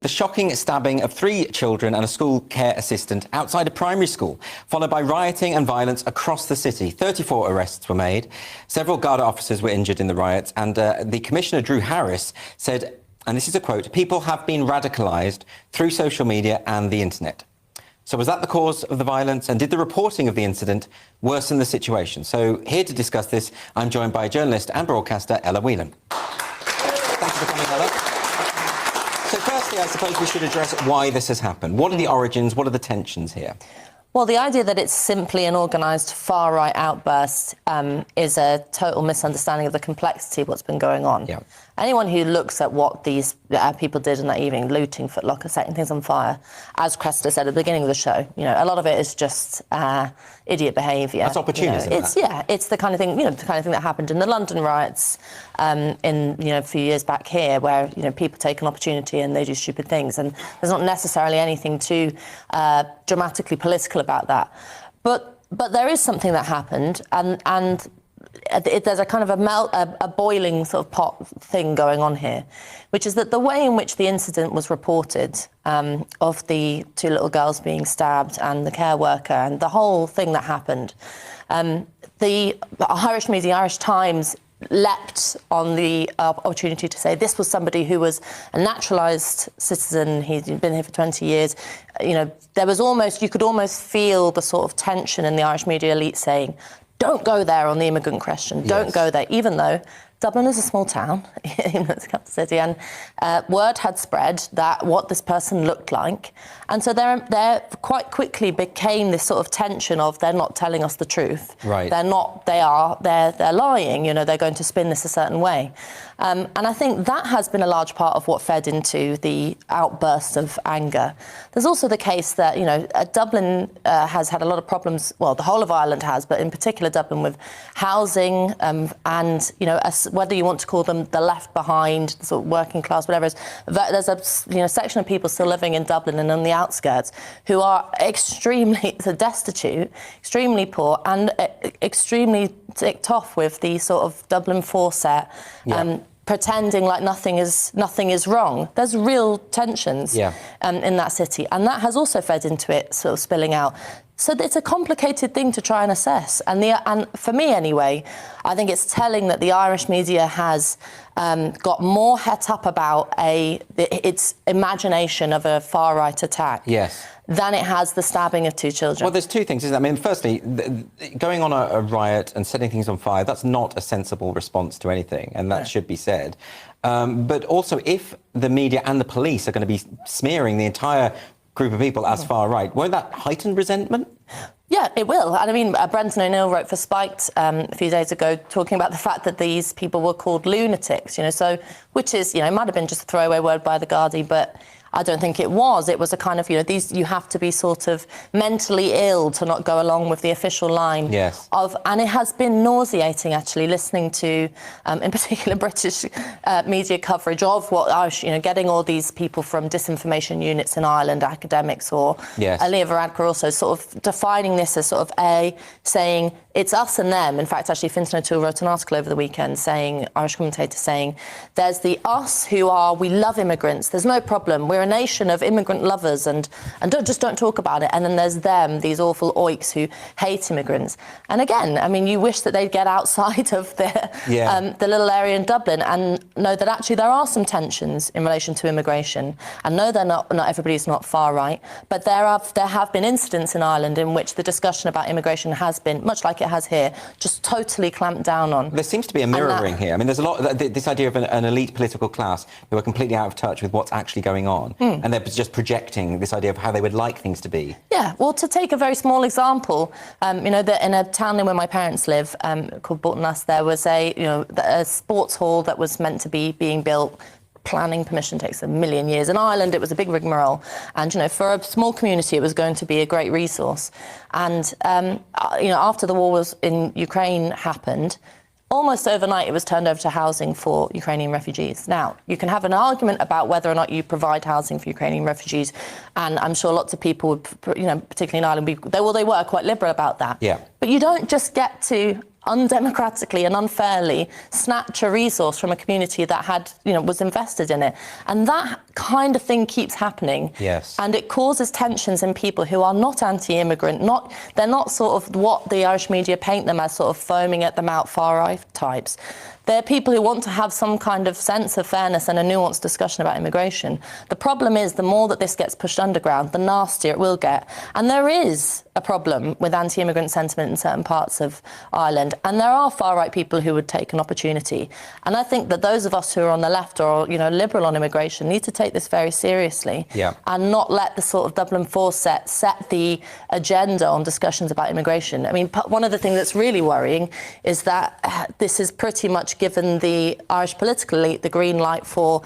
The shocking stabbing of 3 children and a school care assistant outside a primary school, followed by rioting and violence across the city. 34 arrests were made. Several Garda officers were injured in the riots, and the Commissioner, Drew Harris, said, and this is a quote, "People have been radicalised through social media and the internet." So was that the cause of the violence, and did the reporting of the incident worsen the situation? So here to discuss this, I'm joined by journalist and broadcaster Ella Whelan. Thank you for coming, Ella. So firstly, I suppose we should address why this has happened. What are the origins? What are the tensions here? Well, the idea that it's simply an organised far-right outburst is a total misunderstanding of the complexity of what's been going on. Yeah. Anyone who looks at what these people did in that evening, looting Foot Locker, setting things on fire, as Cressida said at the beginning of the show, a lot of it is just idiot behaviour. That's opportunism. It's the kind of thing, the kind of thing that happened in the London riots in a few years back here, where people take an opportunity and they do stupid things, and there's not necessarily anything too dramatically political about that. But there is something that happened, and there's a kind of a boiling sort of pot thing going on here, which is that the way in which the incident was reported, of the 2 little girls being stabbed and the care worker and the whole thing that happened, the Irish media, Irish Times, leapt on the opportunity to say this was somebody who was a naturalised citizen. He'd been here for 20 years. There was you could almost feel the sort of tension in the Irish media elite saying, don't go there on the immigrant question, don't go there, even though Dublin is a small town in the capital city, and word had spread that what this person looked like, and so there quite quickly became this sort of tension of they're not telling us the truth. Right. They're lying. They're going to spin this a certain way, and I think that has been a large part of what fed into the outburst of anger. There's also the case that Dublin has had a lot of problems. Well, the whole of Ireland has, but in particular Dublin, with housing and whether you want to call them the left behind, the sort of working class, whatever it is, there's a section of people still living in Dublin and on the outskirts who are extremely destitute, extremely poor, and extremely ticked off with the sort of Dublin 4 set, pretending like nothing is wrong. There's real tensions in that city, and that has also fed into it sort of spilling out. So it's a complicated thing to try and assess, and for me anyway, I think it's telling that the Irish media has got more het up about its imagination of a far-right attack than it has the stabbing of 2 children. Well, there's 2 things, isn't there? I mean, firstly, going on a riot and setting things on fire, that's not a sensible response to anything, and that should be said. But also, if the media and the police are going to be smearing the entire group of people as far-right, won't that heighten resentment? Yeah, it will. And I mean, Brendan O'Neill wrote for Spiked a few days ago talking about the fact that these people were called lunatics, which is, it might have been just a throwaway word by the Gardaí, but I don't think it was. It was a kind of, you have to be sort of mentally ill to not go along with the official line. Yes. And it has been nauseating, actually, listening to, in particular, British media coverage of what Irish, getting all these people from disinformation units in Ireland, academics, or Alia Varadkar also sort of defining this as sort of saying it's us and them. In fact, actually, Fintan O'Toole wrote an article over the weekend saying, Irish commentator saying, there's the us who are, we love immigrants, there's no problem, we're a nation of immigrant lovers and don't talk about it. And then there's them, these awful oiks who hate immigrants. And again, I mean, you wish that they'd get outside of the little area in Dublin and know that actually there are some tensions in relation to immigration. And no, not everybody's not far right, but there have been incidents in Ireland in which the discussion about immigration has been, much like it has here, just totally clamped down on. There seems to be a mirroring here. I mean, there's a lot, this idea of an elite political class who are completely out of touch with what's actually going on. And they're just projecting this idea of how they would like things to be. Yeah, well, to take a very small example, that in a town where my parents live, called Bolton-Ness, there was a sports hall that was meant to be being built. Planning permission takes a million years. In Ireland, it was a big rigmarole. And, for a small community, it was going to be a great resource. And, after the war was in Ukraine happened, almost overnight, it was turned over to housing for Ukrainian refugees. Now, you can have an argument about whether or not you provide housing for Ukrainian refugees, and I'm sure lots of people would, particularly in Ireland, they were quite liberal about that. Yeah. But you don't just get to undemocratically and unfairly snatch a resource from a community that had, was invested in it. And that kind of thing keeps happening. Yes. And it causes tensions in people who are not anti-immigrant, they're not sort of what the Irish media paint them as, sort of foaming at the mouth far-right types. They're people who want to have some kind of sense of fairness and a nuanced discussion about immigration. The problem is the more that this gets pushed underground, the nastier it will get. And there is a problem with anti-immigrant sentiment in certain parts of Ireland. And there are far-right people who would take an opportunity. And I think that those of us who are on the left or, liberal on immigration need to take this very seriously and not let the sort of Dublin 4 set the agenda on discussions about immigration. I mean, one of the things that's really worrying is that this is pretty much given the Irish political elite the green light for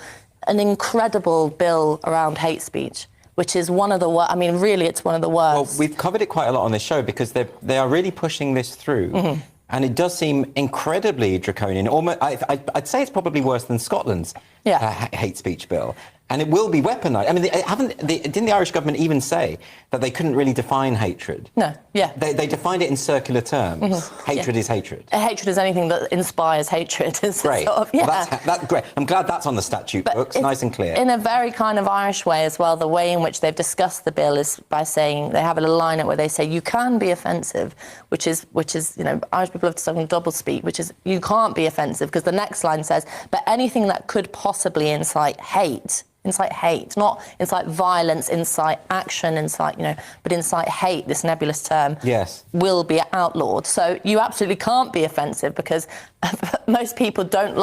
an incredible bill around hate speech, which is one of the worst. I mean, really, it's one of the worst. Well, we've covered it quite a lot on this show because they are really pushing this through. Mm-hmm. And it does seem incredibly draconian. Almost, I'd say it's probably worse than Scotland's hate speech bill. And it will be weaponised. I mean, didn't the Irish government even say that they couldn't really define hatred? No, yeah. They defined it in circular terms. Mm-hmm. Hatred is hatred. Hatred is anything that inspires hatred. Great. Sort of, yeah. Well, that's great. I'm glad that's on the statute books, nice and clear. In a very kind of Irish way as well, the way in which they've discussed the bill is by saying, they have a little line where they say, you can be offensive, which is Irish people have spoken double speak, which is, you can't be offensive, because the next line says, but anything that could possibly incite hate, not incite violence, incite action, but incite hate, this nebulous term, will be outlawed. So you absolutely can't be offensive because most people don't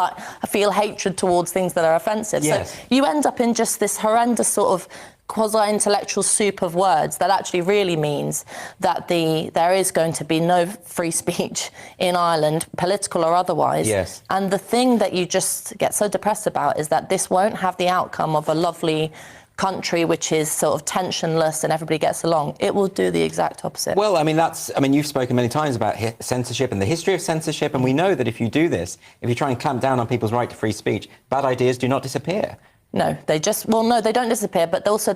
feel hatred towards things that are offensive. Yes. So you end up in just this horrendous sort of quasi-intellectual soup of words that actually really means that there is going to be no free speech in Ireland, political or otherwise. Yes. And the thing that you just get so depressed about is that this won't have the outcome of a lovely country which is sort of tensionless and everybody gets along. It will do the exact opposite. Well, you've spoken many times about censorship and the history of censorship, and we know that if you do this, if you try and clamp down on people's right to free speech, bad ideas do not disappear. No, they don't disappear, but also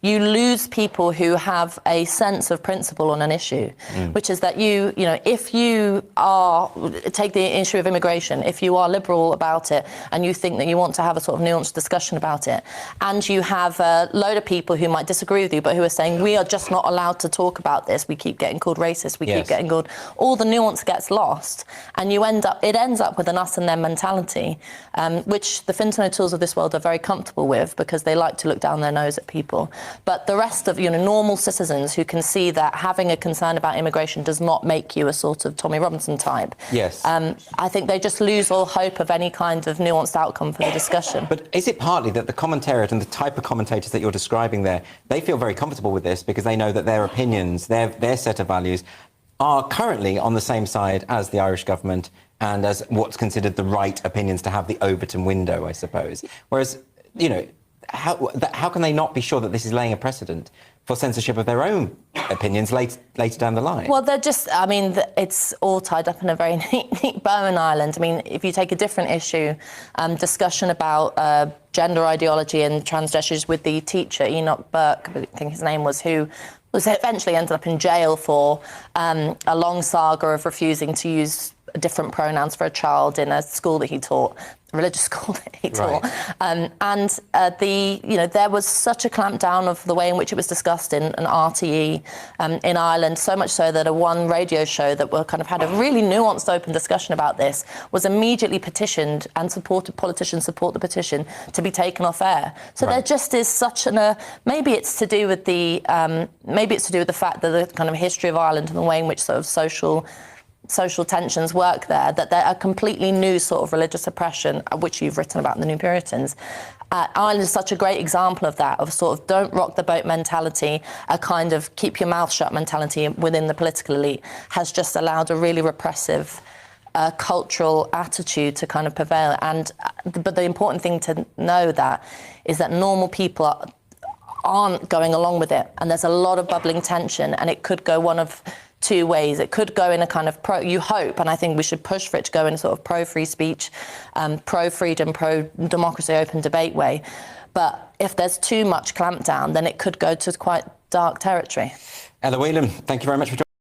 you lose people who have a sense of principle on an issue, which is that if you take the issue of immigration, if you are liberal about it and you think that you want to have a sort of nuanced discussion about it, and you have a load of people who might disagree with you, but who are saying, we are just not allowed to talk about this, we keep getting called racist, we keep getting called, all the nuance gets lost, and it ends up with an us and them mentality, which the Fintan O'Tooles of this world are very comfortable with because they like to look down their nose at people. But the rest of normal citizens who can see that having a concern about immigration does not make you a sort of Tommy Robinson type. Yes. I think they just lose all hope of any kind of nuanced outcome for the discussion. But is it partly that the commentariat and the type of commentators that you're describing there, they feel very comfortable with this because they know that their opinions, their set of values are currently on the same side as the Irish government and as what's considered the right opinions to have the Overton window, I suppose. Whereas how can they not be sure that this is laying a precedent for censorship of their own opinions later down the line? Well, it's all tied up in a very neat bow in Ireland. I mean, if you take a different issue, discussion about gender ideology and transgender with the teacher, Enoch Burke, I think his name was, who was eventually ended up in jail for a long saga of refusing to use different pronouns for a child in a school that he taught, a religious school that he taught. Right. There was such a clampdown of the way in which it was discussed in an RTE in Ireland, so much so that one radio show that had a really nuanced, open discussion about this was immediately petitioned and politicians support the petition to be taken off air. So there just is such maybe it's to do with the fact that the kind of history of Ireland and the way in which sort of social tensions work there, that they're a completely new sort of religious oppression, which you've written about in the New Puritans. Ireland is such a great example of that, of sort of don't rock the boat mentality, a kind of keep your mouth shut mentality within the political elite has just allowed a really repressive cultural attitude to kind of prevail. But the important thing to know is that normal people aren't going along with it, and there's a lot of bubbling tension, and it could go one of two ways. It could go in a kind of you hope, and I think we should push for it to go in a sort of pro-free speech, pro-freedom, pro-democracy, open debate way. But if there's too much clampdown, then it could go to quite dark territory. Ella Whelan, thank you very much for joining us.